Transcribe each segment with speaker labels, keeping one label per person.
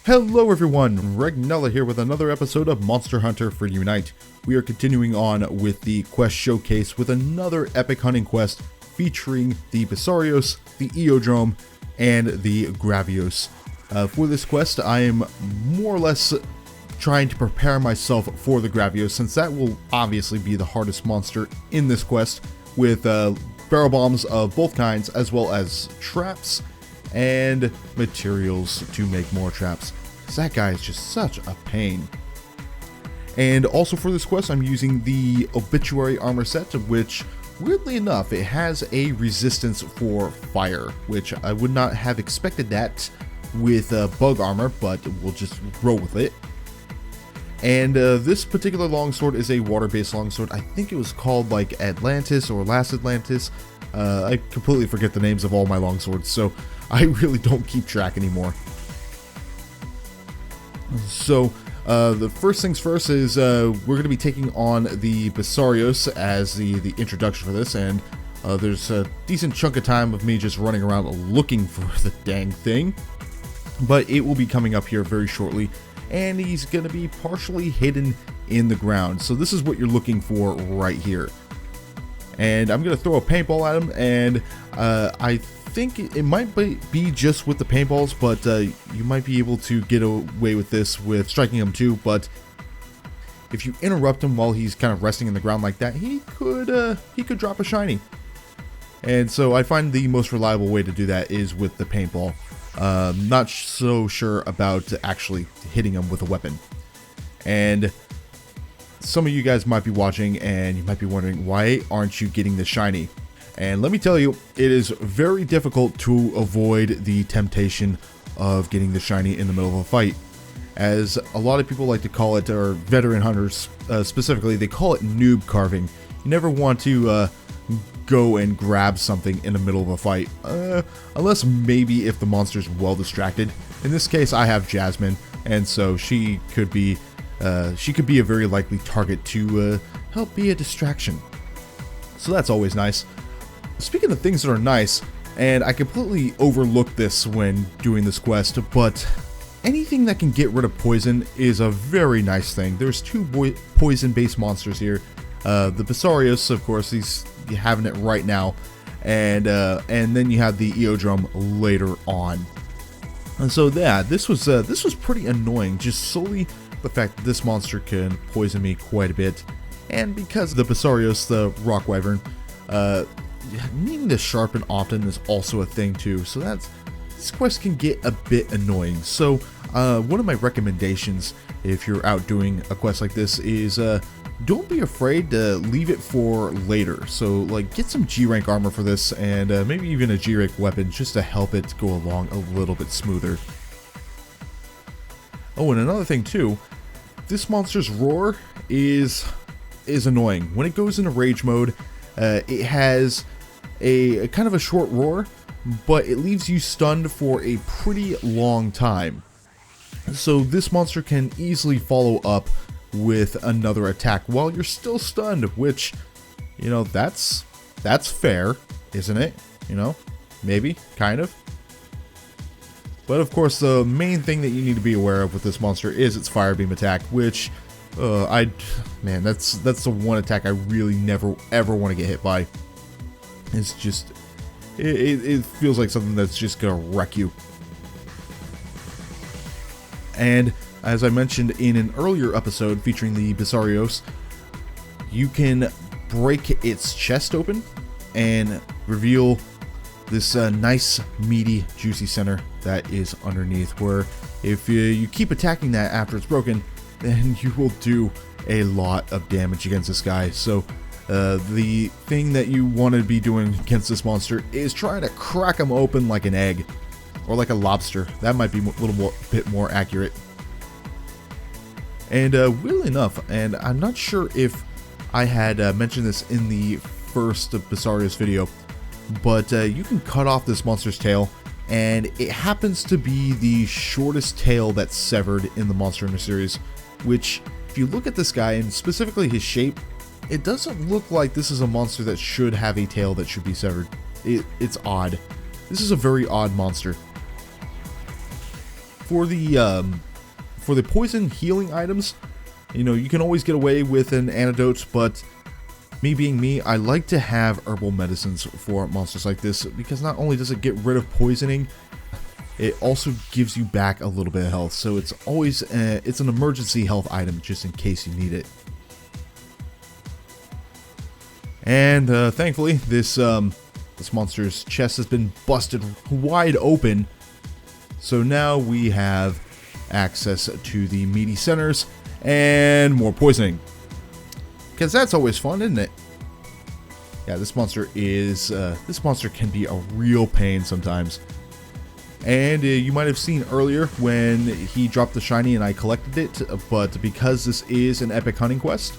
Speaker 1: Hello everyone, Regnilla here with another episode of Monster Hunter for Unite. We are continuing on with the quest showcase with another epic hunting quest featuring the Basarios, the Eodrome, and the Gravios. For this quest, I am more or less trying to prepare myself for the Gravios, since that will obviously be the hardest monster in this quest, with barrel bombs of both kinds, as well as traps and materials to make more traps. That guy is just such a pain. And also for this quest, I'm using the Obituary armor set, which, weirdly enough, it has a resistance for fire, which I would not have expected that with bug armor, but we'll just roll with it. And this particular longsword is a water-based longsword. I think it was called like Atlantis or Last Atlantis. I completely forget the names of all my longswords, so I really don't keep track anymore. So the first things first is we're going to be taking on the Basarios as the introduction for this, and there's a decent chunk of time of me just running around looking for the dang thing, but it will be coming up here very shortly, and he's going to be partially hidden in the ground. So this is what you're looking for right here. And I'm going to throw a paintball at him, and I think it might be just with the paintballs, but you might be able to get away with this with striking him too. But if you interrupt him while he's kind of resting in the ground like that, he could drop a shiny. And so I find the most reliable way to do that is with the paintball. Not so sure about actually hitting him with a weapon. And some of you guys might be watching and you might be wondering, why aren't you getting the shiny? And let me tell you, it is very difficult to avoid the temptation of getting the shiny in the middle of a fight. As a lot of people like to call it, or veteran hunters specifically, they call it noob carving. You never want to go and grab something in the middle of a fight, unless maybe if the monster's well distracted. In this case, I have Jasmine, and so she could be a very likely target to help be a distraction. So that's always nice. Speaking of things that are nice, and I completely overlooked this when doing this quest, but anything that can get rid of poison is a very nice thing. There's two poison-based monsters here. The Basarios, of course, he's having it right now, and then you have the Eodrome later on. And so yeah, this was pretty annoying, just solely the fact that this monster can poison me quite a bit, and because the Basarios, the rock wyvern, needing to sharpen often is also a thing too. So this quest can get a bit annoying. So one of my recommendations, if you're out doing a quest like this, is don't be afraid to leave it for later. So like get some G rank armor for this, and maybe even a G rank weapon, just to help it go along a little bit smoother. Oh, and another thing too, this monster's roar is annoying. When it goes into rage mode, it has a kind of a short roar, but it leaves you stunned for a pretty long time. So this monster can easily follow up with another attack while you're still stunned, which, you know, that's fair, isn't it? You know, maybe, kind of. But of course, the main thing that you need to be aware of with this monster is its fire beam attack, which man, that's the one attack I really never ever want to get hit by. It's just, it feels like something that's just gonna wreck you. And as I mentioned in an earlier episode featuring the Basarios, you can break its chest open and reveal this nice, meaty, juicy center that is underneath, where if you keep attacking that after it's broken, then you will do a lot of damage against this guy. So the thing that you want to be doing against this monster is trying to crack him open like an egg, or like a lobster. That might be a little bit more accurate. And weirdly enough, and I'm not sure if I had mentioned this in the first Basarios video, but you can cut off this monster's tail, and it happens to be the shortest tail that's severed in the Monster Hunter series, which, if you look at this guy, and specifically his shape, it doesn't look like this is a monster that should have a tail that should be severed. It's odd. This is a very odd monster. For the poison healing items, you know, you can always get away with an antidote, but me being me, I like to have herbal medicines for monsters like this, because not only does it get rid of poisoning, it also gives you back a little bit of health. So it's always it's an emergency health item just in case you need it. And thankfully, this monster's chest has been busted wide open. So now we have access to the meaty centers and more poisoning. Because that's always fun, isn't it? Yeah, this monster can be a real pain sometimes. And you might have seen earlier when he dropped the shiny and I collected it, but because this is an epic hunting quest,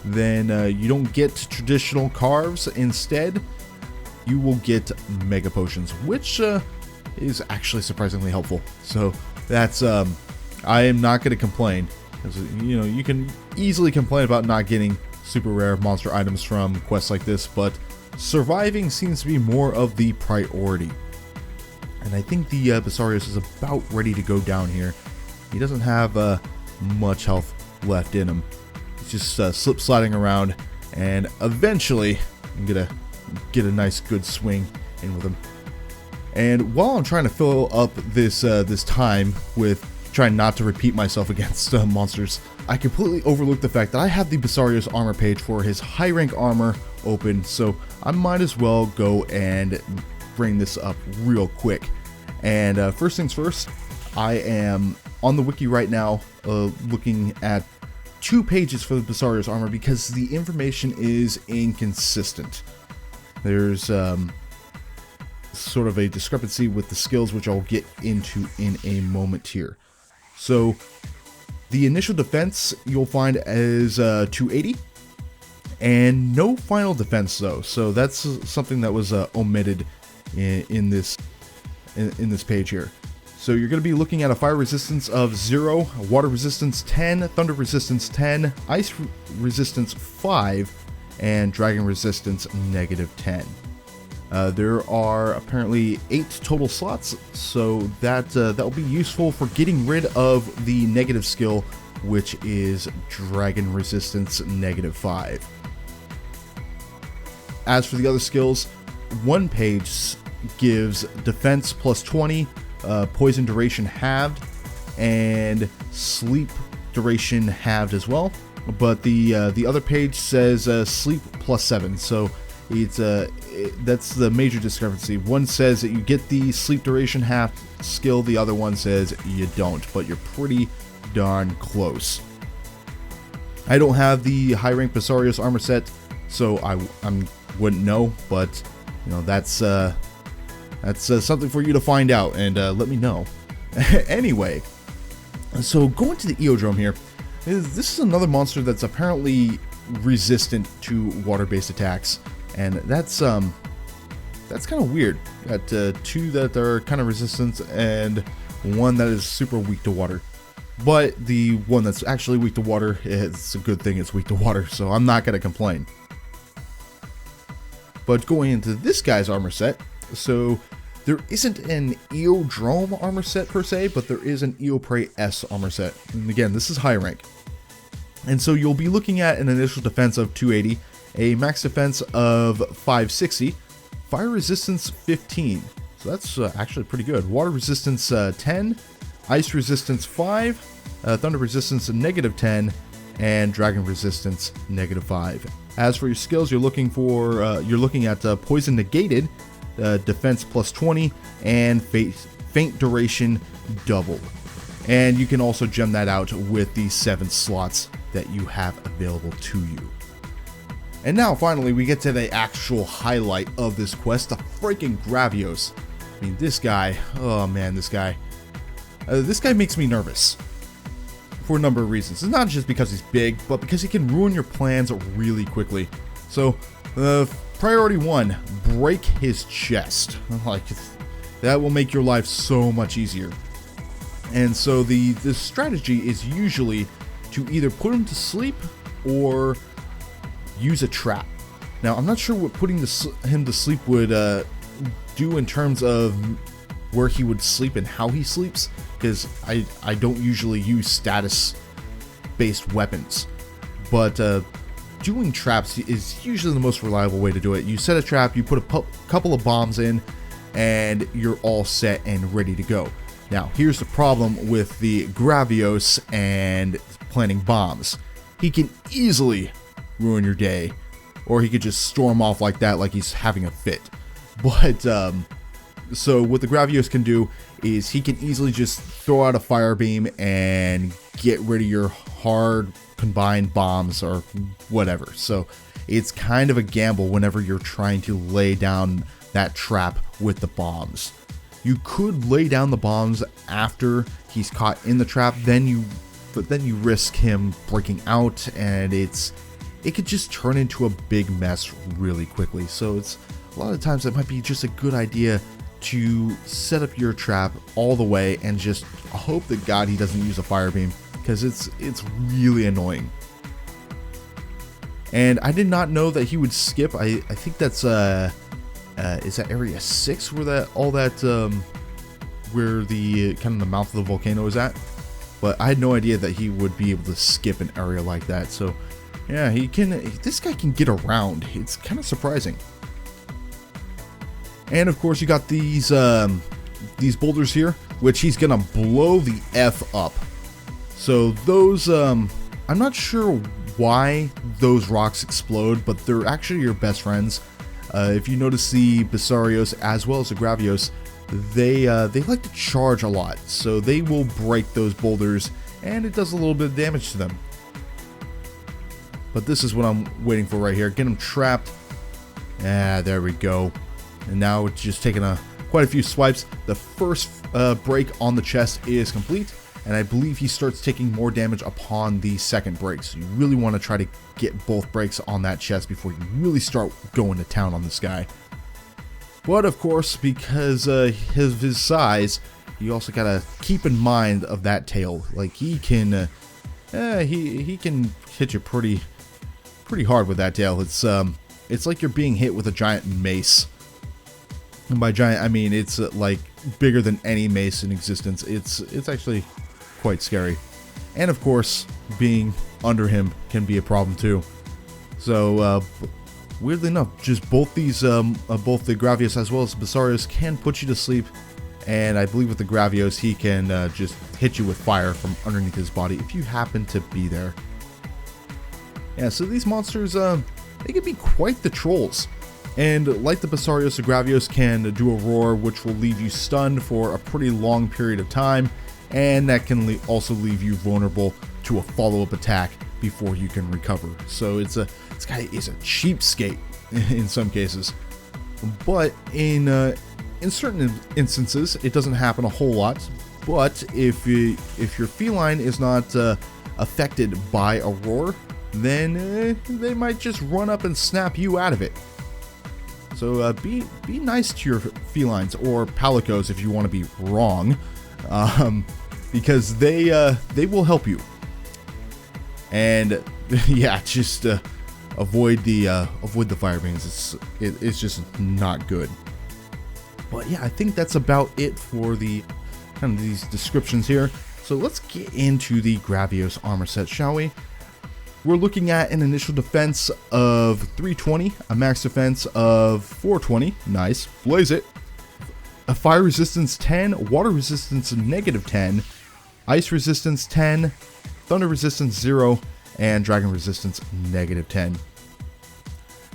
Speaker 1: then you don't get traditional carves. Instead, you will get mega potions, which is actually surprisingly helpful. So that's I am not going to complain. You know, you can easily complain about not getting super rare monster items from quests like this, but surviving seems to be more of the priority. And I think the Basarios is about ready to go down here. He doesn't have much health left in him. He's just slip sliding around, and eventually I'm gonna get a nice good swing in with him. And while I'm trying to fill up this this time with trying not to repeat myself against monsters, I completely overlooked the fact that I have the Basarios armor page for his high rank armor open, so I might as well go and bring this up real quick. And first things first, I am on the wiki right now looking at 2 pages for the Basarios armor because the information is inconsistent. There's sort of a discrepancy with the skills, which I'll get into in a moment here. So the initial defense you'll find is 280, and no final defense though. So that's something that was omitted in this page here. So you're going to be looking at a fire resistance of 0, water resistance 10, thunder resistance 10, ice resistance 5, and dragon resistance -10. There are apparently 8 total slots, so that will be useful for getting rid of the negative skill, which is dragon resistance -5. As for the other skills, one page gives defense +20, poison duration halved, and sleep duration halved as well. But the other page says sleep +7, so it's that's the major discrepancy. One says that you get the sleep duration half skill, the other one says you don't, but you're pretty darn close. I don't have the high rank Basarios armor set, so I wouldn't know, but you know, that's something for you to find out and let me know. Anyway, so going to the Eodrome here, this is another monster that's apparently resistant to water-based attacks. And that's kind of weird. You got 2 that are kind of resistant and 1 that is super weak to water. But the one that's actually weak to water, it's a good thing it's weak to water, so I'm not going to complain. But going into this guy's armor set, so there isn't an Eodrome armor set per se, but there is an Eoprey S armor set. And again, this is high rank. And so you'll be looking at an initial defense of 280, a max defense of 560, fire resistance 15, so that's actually pretty good, water resistance 10, ice resistance 5, thunder resistance -10, and dragon resistance -5. As for your skills, you're looking at poison negated, defense +20, and faint duration doubled. And you can also gem that out with the 7 slots that you have available to you. And now, finally, we get to the actual highlight of this quest, the freaking Gravios. I mean, this guy, oh man, this guy makes me nervous for a number of reasons. It's not just because he's big, but because he can ruin your plans really quickly. So, priority 1, break his chest. Like, that will make your life so much easier. And so the strategy is usually to either put him to sleep or use a trap. Now, I'm not sure what putting him to sleep would do in terms of where he would sleep and how he sleeps, because I don't usually use status based weapons, but doing traps is usually the most reliable way to do it. You set a trap, you put a couple of bombs in, and you're all set and ready to go. Now here's the problem with the Gravios and planting bombs. He can easily ruin your day, or he could just storm off like that, like he's having a fit. But so what the Gravios can do is he can easily just throw out a fire beam and get rid of your hard combined bombs or whatever. So it's kind of a gamble whenever you're trying to lay down that trap with the bombs. You could lay down the bombs after he's caught in the trap, but then you risk him breaking out, and it could just turn into a big mess really quickly. So it's a lot of times it might be just a good idea to set up your trap all the way and just hope that God he doesn't use a fire beam, because it's really annoying. And I did not know that he would skip. I think that's is that area 6 where where the kind of the mouth of the volcano is at? But I had no idea that he would be able to skip an area like that. So yeah, this guy can get around. It's kind of surprising. And of course you got these boulders here, which he's gonna blow the F up. So those, I'm not sure why those rocks explode, but they're actually your best friends. If you notice the Basarios as well as the Gravios, they like to charge a lot, so they will break those boulders, and it does a little bit of damage to them. But this is what I'm waiting for right here. Get him trapped. There we go. And now it's just taking quite a few swipes. The first break on the chest is complete, and I believe he starts taking more damage upon the second break. So you really want to try to get both breaks on that chest before you really start going to town on this guy. But of course, because his size, you also gotta keep in mind of that tail. Like he can hit you pretty hard with that tail. It's like you're being hit with a giant mace. And by giant, I mean it's like bigger than any mace in existence. It's actually quite scary. And of course, being under him can be a problem too. So weirdly enough, just both these both the Gravios as well as the Basarios can put you to sleep. And I believe with the Gravios, he can just hit you with fire from underneath his body if you happen to be there. Yeah, so these monsters, they can be quite the trolls. And like the Basarios, the Gravios can do a roar, which will leave you stunned for a pretty long period of time. And that can also leave you vulnerable to a follow-up attack before you can recover. So this guy is a cheapskate in some cases. But in certain instances, it doesn't happen a whole lot. But if your feline is not affected by a roar, then they might just run up and snap you out of it. So be nice to your felines, or palicos if you want to be wrong, because they will help you. And yeah, just avoid the fire beams. It's just not good. But yeah, I think that's about it for the kind of these descriptions here. So let's get into the Gravios armor set, shall we? We're looking at an initial defense of 320, a max defense of 420, nice, blaze it, a fire resistance 10, water resistance -10, ice resistance 10, thunder resistance 0, and dragon resistance -10.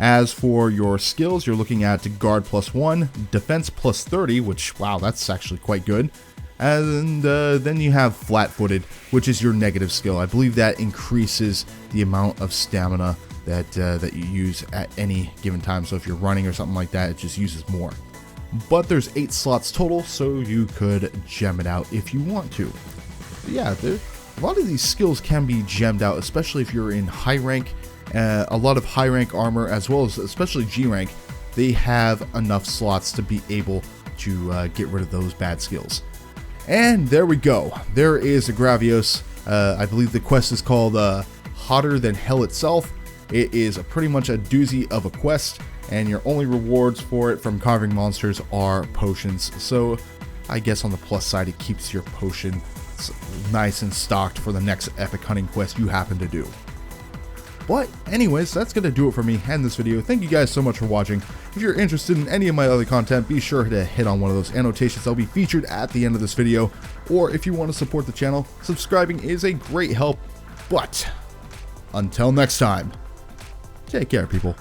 Speaker 1: As for your skills, you're looking at guard +1, defense +30, which, wow, that's actually quite good. And then you have flat-footed, which is your negative skill. I believe that increases the amount of stamina that you use at any given time. So if you're running or something like that, it just uses more. But there's 8 slots total, so you could gem it out if you want to. But yeah, a lot of these skills can be gemmed out, especially if you're in high rank. A lot of high rank armor, as well as especially G rank, they have enough slots to be able to get rid of those bad skills. And there we go. There is a Gravios. I believe the quest is called Hotter Than Hell Itself. It is pretty much a doozy of a quest, and your only rewards for it from carving monsters are potions. So I guess on the plus side, it keeps your potion nice and stocked for the next epic hunting quest you happen to do. But anyways, that's going to do it for me and this video. Thank you guys so much for watching. If you're interested in any of my other content, be sure to hit on one of those annotations that'll be featured at the end of this video. Or if you want to support the channel, subscribing is a great help. But until next time, take care, people.